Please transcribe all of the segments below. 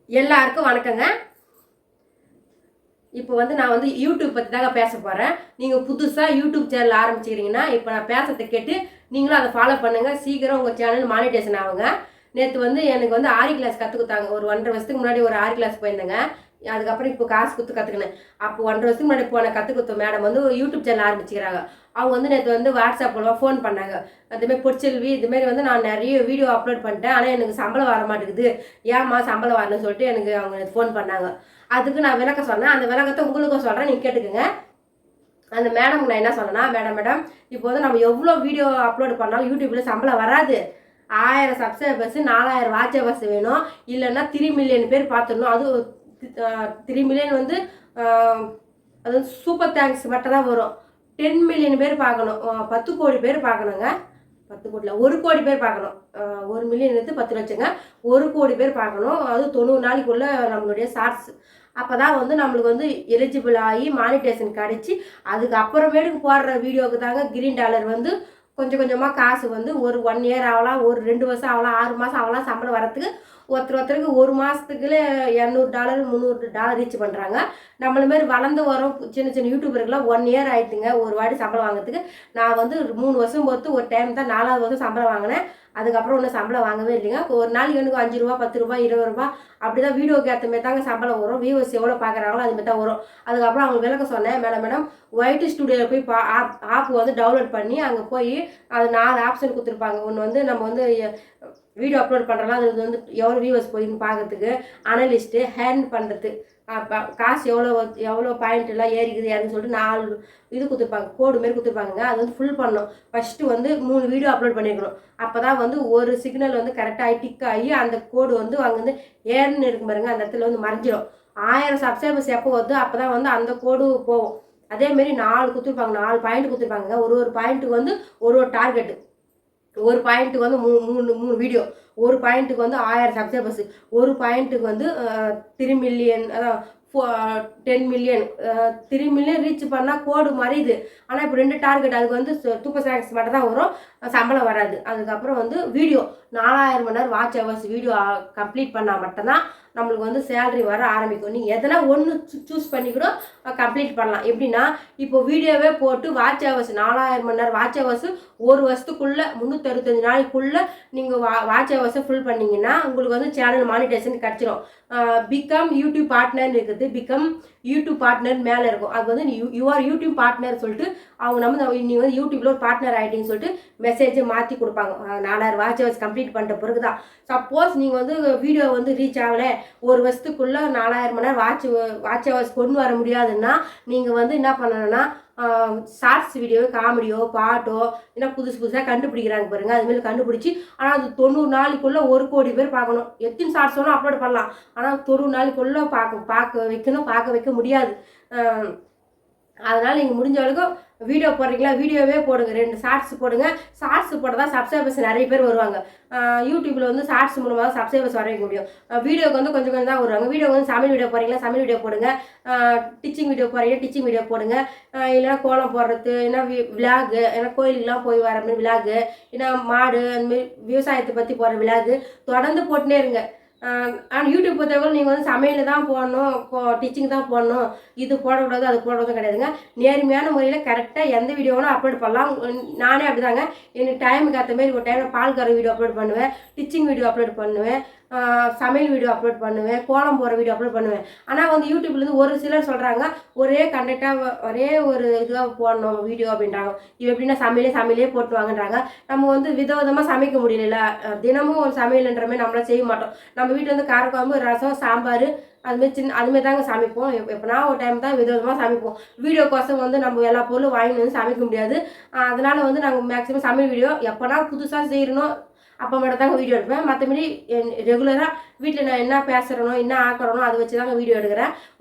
எல்லாருக்கும் வணக்கங்க. இப்போ நான் யூடியூப் பற்றி தாங்க பேச போகிறேன். நீங்கள் புதுசாக யூடியூப் சேனல் ஆரம்பிச்சிக்கிறீங்கன்னா இப்போ நான் பேசுறதை கேட்டு நீங்களும் அதை ஃபாலோ பண்ணுங்கள். சீக்கிரம் உங்கள் சேனல் மானிட்டேஷன் ஆகுங்க. நேற்று எனக்கு ஆரி கிளாஸ் கற்றுக் கொடுத்தாங்க. ஒரு 1.5 வருஷத்துக்கு முன்னாடி ஒரு ஆரி கிளாஸ் போயிருந்தேங்க. அதுக்கப்புறம் இப்போ காசு கொடுத்து கற்றுக்கினேன். அப்போ 1.5 வருஷத்துக்கு முன்னாடி போன கற்றுக் கொடுத்த மேடம் யூடியூப் சேனல் ஆரம்பிச்சுக்கிறாங்க. அவங்க நேற்று வாட்ஸ்அப் மூலமாக ஃபோன் பண்ணாங்க. அதுமாரி பொற்செல்வி இதுமாரி நான் நிறைய வீடியோ அப்லோட் பண்ணிட்டேன், ஆனால் எனக்கு சம்பளம் வர மாட்டேங்குது, ஏம்மா சம்பளம் வரலன்னு சொல்லிட்டு எனக்கு அவங்க ஃபோன் பண்ணாங்க. அதுக்கு நான் விளக்கம் சொன்னேன். அந்த விளக்கத்தை உங்களுக்கும் சொல்கிறேன், நீங்கள் கேட்டுக்குங்க. அந்த மேடம் நான் என்ன சொன்னேன்னா, மேடம் இப்போ நம்ம எவ்வளோ வீடியோ அப்லோட் பண்ணாலும் யூடியூப்பில் சம்பளம் வராது. 1000 சப்ஸ்கிரைபர்ஸ் 4000 வாட்ச் ஹவர்ஸ் வேணும், இல்லைன்னா 3 மில்லியன் பேர் பார்த்துடணும். அது 3 மில்லியன் அது சூப்பர் தேங்க்ஸ் மட்டும் தான் வரும். 10 மில்லியன் பேர் பார்க்கணும், 10 கோடி பேர் பார்க்கணுங்க. 10 கோடியில் 1 கோடி பேர் பார்க்கணும். 1 மில்லியன் 10 லட்சங்க. 1 கோடி பேர் பார்க்கணும். அது 90 நாளைக்குள்ளே நம்மளுடைய ஷார்ட்ஸ். அப்போ தான் நம்மளுக்கு எலிஜிபிள் ஆகி மானிட்டேஷன் கிடச்சி அதுக்கப்புறமேட்டுக்கு போடுற வீடியோவுக்கு தாங்க கிரீன் டாலர் கொஞ்சம் கொஞ்சமாக காசு ஒரு 1 இயர் ஆகலாம், ஒரு 2 வருஷம் ஆகலாம், 6 மாதம் ஆகலாம். சம்பளம் வரத்துக்கு ஒருத்தருக்கு 1 மாதத்துக்குள்ளே $200 $300 ரீச் பண்ணுறாங்க. நம்மள மாரி வளர்ந்து வரோம் சின்ன சின்ன யூடியூபருக்குலாம் 1 இயர் ஆயிடுச்சுங்க ஒரு வாட்டி சம்பளம் வாங்குறதுக்கு. நான் 3 வருஷம் பொறுத்து ஒரு டைம் தான் 4வது வருஷம் சம்பளம் வாங்கினேன். அதுக்கப்புறம் ஒன்றும் சம்பளம் வாங்கவே இல்லைங்க. ஒரு நாளைக்கு எனக்கு 5 ரூபா 10 ரூபா 20 ரூபா அப்படி தான் வீடியோக்கு ஏற்ற மாரி தாங்க சம்பளம் வரும். வியூவர்ஸ் எவ்வளோ பார்க்குறாங்களோ அதுமாரி தான் வரும். அதுக்கப்புறம் அவங்க விளக்கம் சொன்னேன், மேடம் ஒயிட் ஸ்டுடியோவில் போய் ஆப் டவுன்லோட் பண்ணி அங்கே போய் அது 4 ஆப்ஷன் கொடுத்துருப்பாங்க. ஒன்று நம்ம வீடியோ அப்லோட் பண்ணுறலாம், அது எவ்வளோ வியூவர்ஸ் போயின்னு பார்க்கறதுக்கு, அனலிஸ்ட்டு ஹேண்ட் பண்ணுறது, காசு எவ்வளோ பாயிண்ட்லாம் ஏறிக்குது யாருன்னு சொல்லிட்டு 4 இது கொடுத்துருப்பாங்க, கோடு மாரி கொடுத்துருப்பாங்க. அது ஃபுல் பண்ணணும். ஃபஸ்ட்டு 3 வீடியோ அப்லோட் பண்ணியிருக்கணும். அப்போ தான் ஒரு சிக்னல் கரெக்டாக டிக் ஆகி அந்த கோடு அங்கேருந்து ஏர்னு இருக்கும் பாருங்க, அந்த இடத்துல மறைஞ்சிடும். 1000 சப்ஸ்கிரைபர்ஸ் எப்போ வருது அப்போ தான் அந்த கோடு போகும். அதேமாரி 4 கொடுத்துருப்பாங்க, 4 பாயிண்ட் கொடுத்துருப்பாங்க. ஒரு பாயிண்ட்டுக்கு ஒரு டார்கெட்டு. ஒரு பாயிண்ட்டுக்கு 3 வீடியோ, ஒரு பாயிண்ட்டுக்கு 1000 சப்ஸ்கிரைபர்ஸ், ஒரு பாயிண்ட்டுக்கு 3 மில்லியன், அதான் 10 மில்லியன். 3 மில்லியன் ரீச் பண்ணால் கோடு மறையுது. ஆனால் இப்போ 2 டார்கெட், அதுக்கு சூப்பர் தேங்க்ஸ் மட்டும் தான் வரும், சம்பளம் வராது. அதுக்கப்புறம் வீடியோ 4000 மணி நேரம் வாட்ச் ஹவர்ஸ் வீடியோ கம்ப்ளீட் பண்ணால் மட்டும்தான் நம்மளுக்கு சேலரி வர ஆரம்பிக்கும். நீங்கள் எதனா ஒன்று சூஸ் பண்ணி கூட கம்ப்ளீட் பண்ணலாம். எப்படின்னா இப்போ வீடியோவே போட்டு வாட்ச் ஹவர்ஸ் 4000 மணி நேரம் வாட்ச் ஹவர்ஸ் ஒரு வருஷத்துக்குள்ளே 365 நாளைக்குள்ளே நீங்கள் வாட்ச் ஹவர்ஸை ஃபுல் பண்ணிங்கன்னா உங்களுக்கு சேனல் மானிட்டேஷன் கிடச்சிரும். பிகம் யூடியூப் பார்ட்னர்னு இருக்குது, பிகம் யூடியூப் பார்ட்னர் மேலே இருக்கும். அது யூஆர் யூடியூப் பார்ட்னர் சொல்லிட்டு அவங்க நீங்கள் யூடியூப்பில் ஒரு பார்ட்னர் ஆகிட்டிங்கன்னு சொல்லிட்டு மெசேஜை மாற்றி கொடுப்பாங்க. 4000 வாட்ச் ஹவர்ஸ் கம்ப்ளீட் பண்ணிட்ட பிறகு தான். சப்போஸ் நீங்கள் வீடியோ ரீச் ஆகலை, ஒரு வருஷத்துக்குள்ளே 4000 மணி நேரம் வாட்ச் ஹவர்ஸ் கொண்டு வர முடியாதுன்னா நீங்கள் என்ன பண்ணணும்னா ஷார்ட்ஸ் வீடியோ, காமெடியோ, பாட்டோ ஏன்னா புதுசாக கண்டுபிடிக்கிறாங்க பாருங்கள், அதுமாரி கண்டுபிடிச்சி. ஆனால் அது 90 நாளைக்குள்ளே 1 கோடி பேர் பார்க்கணும். எத்தனை ஷார்ட்ஸ் வேணும் அப்லோட் பண்ணலாம், ஆனால் 90 நாளைக்குள்ளே பார்க்க வைக்க முடியாது. அதனால் நீங்கள் முடிஞ்ச அளவுக்கு வீடியோ போடுறீங்களா, வீடியோவே போடுங்க. 2 ஷார்ட்ஸ் போடுங்க. ஷார்ட்ஸ் போட்டால் தான் சப்ஸ்கிரைபர்ஸ் நிறைய பேர் வருவாங்க. யூடியூப்பில் ஷார்ட்ஸ் மூலமாக தான் சப்ஸ்கிரைபர்ஸ் வர வைக்க முடியும். வீடியோக்கு கொஞ்சம் கொஞ்சம் தான் வருவாங்க. வீடியோ சமையல் வீடியோ போடுறீங்களா, சமையல் வீடியோ போடுங்க. டிச்சிங் வீடியோ போடுறீங்க, டிச்சிங் வீடியோ போடுங்க. இல்லைன்னா கோலம் போடுறது, ஏன்னா விலாகு, ஏன்னா கோயிலுக்கெலாம் போய் வர மாதிரி விலாகு, ஏன்னா மாடு அந்தமாரி விவசாயத்தை பற்றி போடுற விலாகு தொடர்ந்து போட்டுனே இருங்க. ஆனால் யூடியூப் பொறுத்தவரை நீங்கள் சமையல் தான் போடணும், டிச்சிங் தான் போடணும், இது போடக்கூடாது அது போடக்கூடாது கிடையாதுங்க. நேர்மையான முறையில் கரெக்டாக எந்த வீடியோவும் அப்லோட் பண்ணலாம். நானே அப்படி தாங்க, எனக்கு டைமுக்கு ஏற்ற மாரி ஒரு டைமில் பால் கற வீடியோ அப்லோட் பண்ணுவேன், டிச்சிங் வீடியோ அப்லோட் பண்ணுவேன், சமையல் வீடியோ அப்லோட் பண்ணுவேன், கோலம் போகிற வீடியோ அப்லோட் பண்ணுவேன். ஆனால் யூடியூப்லேருந்து ஒரு சிலர் சொல்கிறாங்க ஒரே கண்டெக்டாக ஒரே ஒரு இதுவாக போடணும் வீடியோ அப்படின்றாங்க. இது எப்படின்னா சமையலே போட்டு வாங்கன்றாங்க. நம்ம விதவிதமாக சமைக்க முடியல, தினமும் ஒரு சமையல்ன்ற மாதிரி நம்மளாம் செய்ய மாட்டோம். நம்ம வீட்டில் காரக்குழம்பு, ரசம், சாம்பார் அதுமாரி தாங்க சமைப்போம். எப்போனா ஒரு டைம் தான் விதவிதமாக சமைப்போம். வீடியோக்கோசம் நம்ம எல்லா பொருளும் வாங்கி சமைக்க முடியாது. அதனால் நாங்கள் மேக்ஸிமம் சமையல் வீடியோ எப்போனா புதுசாக செய்யணும் அப்போ மட்டும் தாங்க வீடியோ எடுப்பேன். மற்றபடி ரெகுலராக வீட்டில் நான் என்ன பேசுகிறனோ என்ன ஆக்கிறனோ அதை வச்சு தாங்க வீடியோ எடுக்கிறேன்.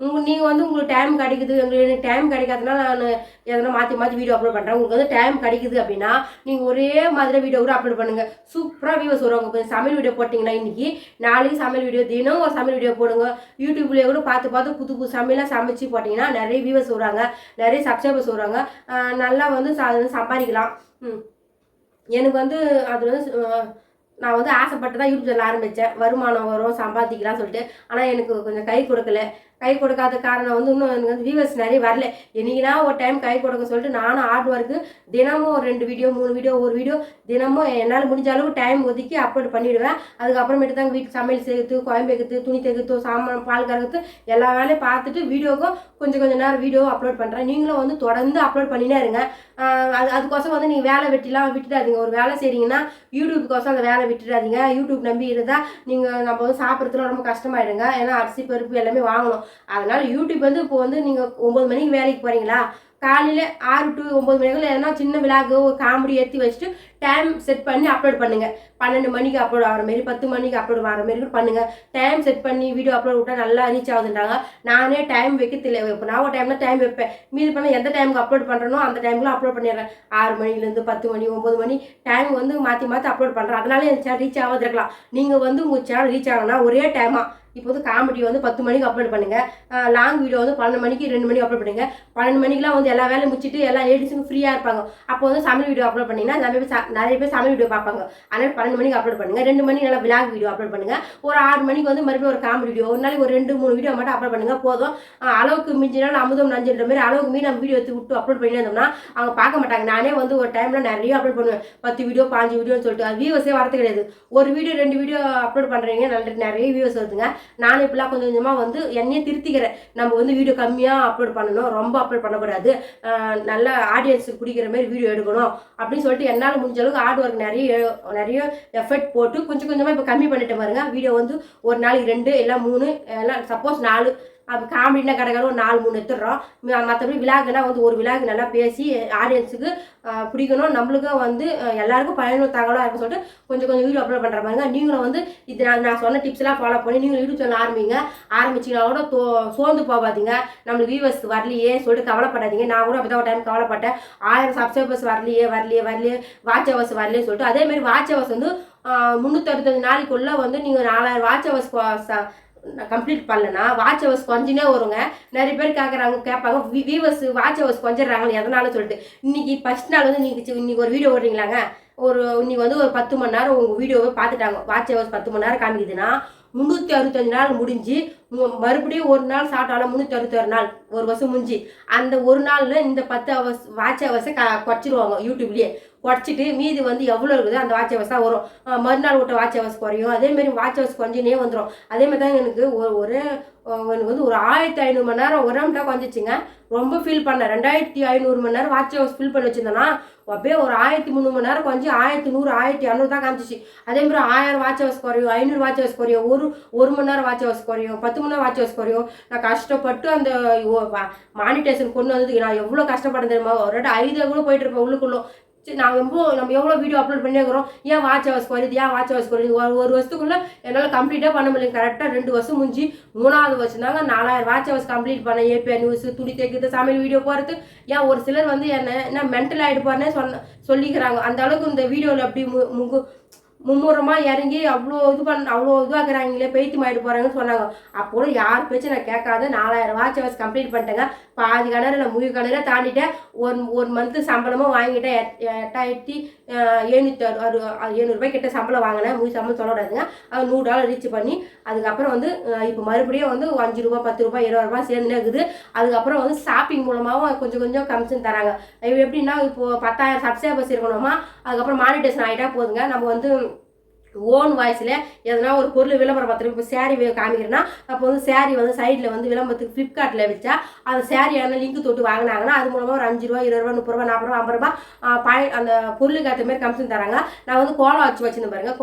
நீங்கள் உங்களுக்கு டைம் கிடைக்குது, எனக்கு டைம் கிடைக்காதுனால நான் எதனா மாற்றி வீடியோ அப்லோட் பண்ணுறேன். உங்களுக்கு டைம் கிடைக்குது அப்படின்னா நீங்கள் ஒரே மாதிரி வீடியோ கூட அப்லோட் பண்ணுங்கள். சூப்பராக வியூவர்ஸ் வருவாங்க. இப்போ சமையல் வீடியோ போட்டிங்கன்னா இன்றைக்கி நாளைக்கு சமையல் வீடியோ, தினம் ஒரு சமையல் வீடியோ போடுங்க. யூடியூப்லேயே கூட பார்த்து புது சமையலாக சமைச்சு போட்டிங்கன்னா நிறைய வியூவர்ஸ் வருவாங்க, நிறைய சப்ஸ்கிரைபர்ஸ் வருவாங்க. நல்லா சம்பாதிக்கலாம். எனக்கு அது நான் வந்து ஆசைப்பட்டு தான் யூடியூப் சேனல் ஆரம்பித்தேன். வருமானம் வரும், சம்பாதிக்கலாம் சொல்லிட்டு. ஆனால் எனக்கு கொஞ்சம் கை கொடுக்கல. கை கொடுக்காத காரணம் வந்து இன்னும் எனக்கு வந்து வியூவர்ஸ் நிறைய வரல. என்னைக்குனா ஒரு டைம் கை கொடுக்க சொல்லிட்டு நானும் ஹார்ட் ஒர்க்கு தினமும் 2 வீடியோ 3 வீடியோ ஒரு வீடியோ தினமும் என்னால் முடிஞ்ச அளவுக்கு டைம் ஒதுக்கி அப்லோட் பண்ணிவிடுவேன். அதுக்கப்புறமேட்டு தான் வீட்டு சமையல் செய்கிறது, குழம்பு வைக்கிறது, துணி தைக்கிறது, சாமான் பால் கறக்கிறது எல்லா வேலையும் பார்த்துட்டு வீடியோக்கும் கொஞ்சம் நேரம் வீடியோ அப்லோட் பண்ணுறேன். நீங்களும் வந்து தொடர்ந்து அப்லோட் பண்ணினே இருங்க. அதுக்கோசம் வந்து நீங்கள் வேலை வெட்டிலாம் விட்டுடாதீங்க. ஒரு வேலை செய்கிறீங்கன்னா யூடியூப்க்கோசம் அந்த வேலை விட்டுடாதீங்க. யூடியூப் நம்பி இருந்தால் நீங்கள் நம்ம வந்து சாப்பிட்றதுல ரொம்ப கஷ்டமாயிடுங்க. ஏன்னா அரிசி பருப்பு எல்லாமே வாங்கணும். அதனால் யூடியூப் வந்து இப்போ வந்து நீங்கள் 9 மணிக்கு வேலைக்கு போகிறீங்களா, காலையில் 6 to 9 மணிக்குள்ள எதனா சின்ன விழாக்கு ஒரு காமெடி ஏற்றி வச்சுட்டு டைம் செட் பண்ணி அப்லோட் பண்ணுங்கள். 12 மணிக்கு அப்லோட் ஆகிற மாரி 10 மணிக்கு அப்லோட் ஆகிற மாரி பண்ணுங்கள். டைம் செட் பண்ணி வீடியோ அப்லோட் விட்டால் நல்லா ரீச் ஆகுதுன்றாங்க. நானே டைம் வைக்க இப்போ நான் ஒரு டைமில் டைம் வைப்பேன். மீது பண்ண எந்த டைமுக்கு அப்லோட் பண்ணுறனோ அந்த டைமுக்குள்ள அப்லோட் பண்ணிடுறேன். 6 மணிலேருந்து 10 மணி 9 மணி டைம் வந்து மாற்றி அப்லோட் பண்ணுறேன். அதனால என் சேனல் ரீச் ஆகாது இருக்கலாம். நீங்கள் வந்து உங்கள் சேனல் ரீச் ஆகணும்னா ஒரே டைமாக இப்போ வந்து காமெடி வந்து 10 மணிக்கு அப்லோட் பண்ணுங்கள். லாங் வீடியோ வந்து 12 மணிக்கு 2 மணிக்கு அப்லோட் பண்ணுங்கள். 12 மணிக்கெலாம் வந்து எல்லா வேலையும் முடிச்சுட்டு எல்லா லேடிஸும் ஃப்ரீயாக இருப்பாங்க. அப்போ வந்து சமையல் வீடியோ அப்லோட் பண்ணிங்கன்னா நிறைய பேர் சமையல் வீடியோ பார்ப்பாங்க. அதனால் 12 மணிக்கு அப்லோட் பண்ணுங்கள். 2 மணிக்கு நல்லா விளாக் வீடியோ அப்லோட் பண்ணுங்கள். ஒரு 6 மணிக்கு வந்து மறுபடியும் ஒரு காமெடி வீடியோ, ஒரு நாளைக்கு ஒரு 2-3 வீடியோ மட்டும் அப்லோட் பண்ணுங்கள். போதும். அளவுக்கு மிஞ்சினால் அமுதம் நஞ்சுன்ற மாதிரி அளவுக்கு மீறி நம்ம வீடியோ எடுத்து விட்டு அப்லோட் பண்ணி இருந்தோம்னா அவங்க பார்க்க மாட்டாங்க. நானே வந்து ஒரு டைமில் நிறைய அப்லோட் பண்ணுவேன். 10 வீடியோ 5 வீடியோன்னு சொல்லிட்டு அது வியூவர்ஸே வரது கிடையாது. ஒரு வீடியோ 2 வீடியோ அப்லோட் பண்ணுறீங்க, நிறைய வியூவர்ஸ் வருதுங்க. நானும் இப்பெல்லாம் கொஞ்சமாக வந்து என்னையே திருத்திக்கிறேன். நம்ம வந்து வீடியோ கம்மியாக அப்லோட் பண்ணணும், ரொம்ப அப்லோட் பண்ணக்கூடாது, நல்ல ஆடியன்ஸுக்கு பிடிக்கிற மாதிரி வீடியோ எடுக்கணும் அப்படின்னு சொல்லிட்டு என்னால் முடிஞ்ச அளவுக்கு ஹார்ட் ஒர்க் நிறைய எஃபெக்ட் போட்டு கொஞ்சமாக இப்போ கம்மி பண்ணிட்டு பாருங்க. வீடியோ வந்து ஒரு நாளைக்கு 2 இல்லை 3 எல்லாம் சப்போஸ் 4 அப்போ காமெடினா கடைக்கால ஒரு 4-3 எடுத்துடுறோம். மற்றபடி விழாக்குனா வந்து ஒரு விழாக்கு நல்லா பேசி ஆடியன்ஸுக்கு பிடிக்கணும், நம்மளுக்கும் வந்து எல்லாருக்கும் பயனுள்ள தகவலாக இருக்குன்னு சொல்லிட்டு கொஞ்சம் வீடியோ அப்லோட் பண்ணுற பாருங்க. நீங்களும் வந்து இது நான் சொன்ன டிப்ஸ்லாம் ஃபாலோ பண்ணி நீங்களும் யூடியூப் சேனல் ஆரம்பிச்சிங்கன்னா கூட சோர்ந்து போகாதீங்க. நம்மளுக்கு வியூவர்ஸ் வரலையே சொல்லிட்டு கவலைப்படாதீங்க. நான் கூட அப்படி தான் ஒரு டைம் கவலைப்பட்டேன். 1000 சப்ஸ்கிரைபர்ஸ் வரலையே வாட்ச் ஹவர்ஸ் வரலையே சொல்லிட்டு. அதேமாதிரி வாட்ச் ஹவர்ஸ் வந்து 365 நாளைக்குள்ளே வந்து நீங்கள் 4000 வாட்ச் ஹவர்ஸ் கம்ப்ளீட் பண்ணலன்னா வாட்ச் ஹவர்ஸ் கொஞ்சனே வருங்க. நிறைய பேர் கேட்பாங்க வியூவர்ஸ் வாட்ச் ஹவர்ஸ் கொஞ்சிடுறாங்க எதனால சொல்லிட்டு. இன்னைக்கு ஃபர்ஸ்ட் நாள் வந்து இன்னைக்கு ஒரு வீடியோ ஓடுறீங்களாங்க, இன்னைக்கு வந்து ஒரு 10 மணி நேரம் உங்கள் வீடியோவை பார்த்துட்டாங்க. வாட்ச் ஹவர்ஸ் 10 மணி நேரம் காமிக்குதுன்னா 365 நாள் முடிஞ்சு மறுபடியும் ஒரு நாள் சாப்பிட்டாலும் 361 நாள், ஒரு வருஷம் முடிஞ்சு அந்த ஒரு நாளில் இந்த 10 ஹவர்ஸ் வாட்ச் ஹவர்ஸை குறைச்சிடுவாங்க. யூடியூப்லேயே குறைச்சிட்டு மீதி வந்து எவ்வளோ இருக்குதோ அந்த வாட்ச் ஹவர்ஸ் தான் வரும். மறுநாள் விட்ட வாட்ச் ஹவர்ஸ் குறையும். அதேமாரி வாட்ச் ஹவர்ஸ் கொஞ்சனே வந்துடும். அதேமாதிரி தான் எனக்கு எனக்கு வந்து ஒரு 1500 மணி நேரம் ஒரு மட்டும் குறைஞ்சிச்சுங்க. ரொம்ப ஃபீல் பண்ணேன். 2500 மணி நேரம் வாட்ச் ஹவர்ஸ் ஃபில் பண்ணி வச்சுருந்தேன்னா அப்படியே ஒரு 1300 மணி நேரம் கொஞ்சம் 1100 1200 தான் காமிச்சிச்சு. அதேமாதிரி 1000 வாட்ச் ஹவர்ஸ் குறையும், 500 வாட்ச் ஹவர்ஸ் குறையும், ஒரு மணி நேரம் வாட்ச் ஹவர்ஸ் குறையும், 10 மணி நேரம் வாட்ச் ஹவர்ஸ் குறையும். நான் கஷ்டப்பட்டு அந்த மானிட்டேஷன் கொண்டு வந்ததுக்கு நான் எவ்வளோ கஷ்டப்பட்டேன் தெரியுமா? ஒரு 5 கூட போயிட்டு இருப்பேன் உள்ளுக்குள்ளே. சரி நம்ம எவ்வளோ வீடியோ அப்லோட் பண்ணியிருக்கிறோம், ஏன் வாட்ச் ஹவர்ஸ் குறையுது ஒரு வருஷத்துக்குள்ளே என்னால் கம்ப்ளீட்டாக பண்ண முடியல. கரெக்டாக 2 வருஷம் முடிஞ்சு 3ஆவது வருஷம் தாங்க 4000 வாட்ச் ஹவர்ஸ் கம்ப்ளீட் பண்ண. ஏபிஆர் நியூஸ், துணி தைக்கிறது, சமையல் வீடியோ போகிறது. ஏன் ஒரு சிலர் வந்து என்ன மென்டல் ஆகிட்டு போறேன்னே சொல்லிக்கிறாங்க. அந்த அளவுக்கு இந்த வீடியோவில் அப்படி மும்முரமாக இறங்கி அவ்வளோ இதுவாக்குறாங்களே, பெய்த்து ஆகிட்டு போகிறாங்கன்னு சொன்னாங்க. அப்போ யார் பேச்சு நான் கேட்காத 4000 வாட்ச் ஹவர்ஸ் கம்ப்ளீட் பண்ணிட்டேங்க. பாதி கிணறு முழு கிணற தாண்டிட்டேன். ஒரு மந்த்து சம்பளமும் வாங்கிட்டேன். 8760 ரூபாய் கிட்ட சம்பளம் வாங்கினேன். முழு சம்பளம் சொல்லக்கூடாதுங்க. அது $100 ரீச் பண்ணி அதுக்கப்புறம் வந்து இப்போ மறுபடியும் வந்து 5 ரூபா 10 ரூபாய் 20 ரூபாய் சேர்ந்துனே இருக்குது. அதுக்கப்புறம் வந்து ஷாப்பிங் மூலமாகவும் கொஞ்சம் கமிஷன் தராங்க. எப்படின்னா இப்போது 10,000 சப்ஸ்கிரைபர்ஸ் இருக்கணுமா, அதுக்கப்புறம் மானிட்டேஷன் ஆகிட்டா போதுங்க. நம்ம வந்து ஓன் வாய்ஸில் எதனா ஒரு பொருள் விளம்பரம் பார்த்துருக்கோம். இப்போ சேரீ காமிக்கிறேன்னா அப்போ வந்து சேரீ வந்து சைடில் வந்து விளம்பரத்துக்கு ஃப்ளிப்கார்ட்டில் வச்சா அந்த சேரீயான லிங்க் தொட்டு வாங்கினாங்கன்னா அது மூலமாக ஒரு 5 ரூபா 20 ரூபா 30 ரூபா 40 ரூபா 50 ரூபா அந்த பொருளுக்கு ஏற்ற மாதிரி கமிஷன் தராங்க. நான் வந்து கோலம் வச்சு வச்சுருந்தேன் பாருங்க.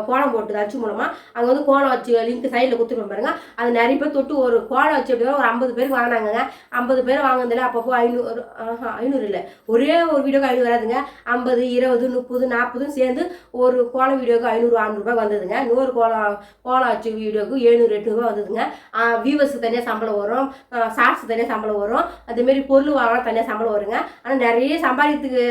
கோலம் போட்டு அச்சு மூலமாக அங்கே வந்து கோலம் வச்சு லிங்க் சைடில் கொடுத்துருவேன் பாருங்க. அது நிறைய பேர் தொட்டு ஒரு கோலம் வச்சு எப்படின்னா ஒரு 50 பேருக்கு வாங்கினாங்க. 50 பேர் வாங்கினதில் அப்பப்போ 500 இல்லை, ஒரே ஒரு வீடியோக்கு 500 வராதுங்க. 50 20 30 40 சேர்ந்து ஒரு கோலம் வீடியோக்கு 500 ரூபாய் வந்ததுங்க. இன்னொரு கோலம் ஆச்சு வீடியோக்கு 700-800 ரூபாய் வந்ததுங்க. வியூவர்ஸுக்கு தனியாக சம்பளம் வரும், ஷார்ட்ஸ் தனியாக சம்பளம் வரும், அதேமாரி பொருள் வாங்கினா தனியாக சம்பளம் வருங்க. ஆனால் நிறைய சம்பாதிக்கிறதுக்கு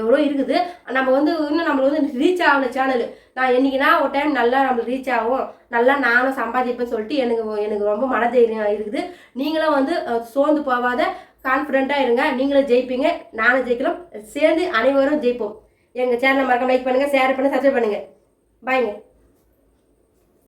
எவ்வளோ இருக்குது. நம்ம வந்து இன்னும் நம்மளுக்கு வந்து ரீச் ஆகல சேனல். நான் என்றைக்குனா ஒரு டைம் நல்லா நம்மளுக்கு ரீச் ஆகும், நல்லா நானும் சம்பாதிப்பேன்னு சொல்லிட்டு எனக்கு ரொம்ப மனதைரியம் இருக்குது. நீங்களும் வந்து சோர்ந்து போகாத கான்ஃபிடென்ட்டாக இருங்க. நீங்களும் ஜெயிப்பீங்க, நானும் ஜெயிக்கலாம், சேர்ந்து அனைவரும் ஜெயிப்போம். எங்கள் சேனலை மறக்காம லைக் பண்ணுங்கள், ஷேர் பண்ணுங்கள், சப்ஸ்கிரைப் பண்ணுங்கள். பாய்ங்க.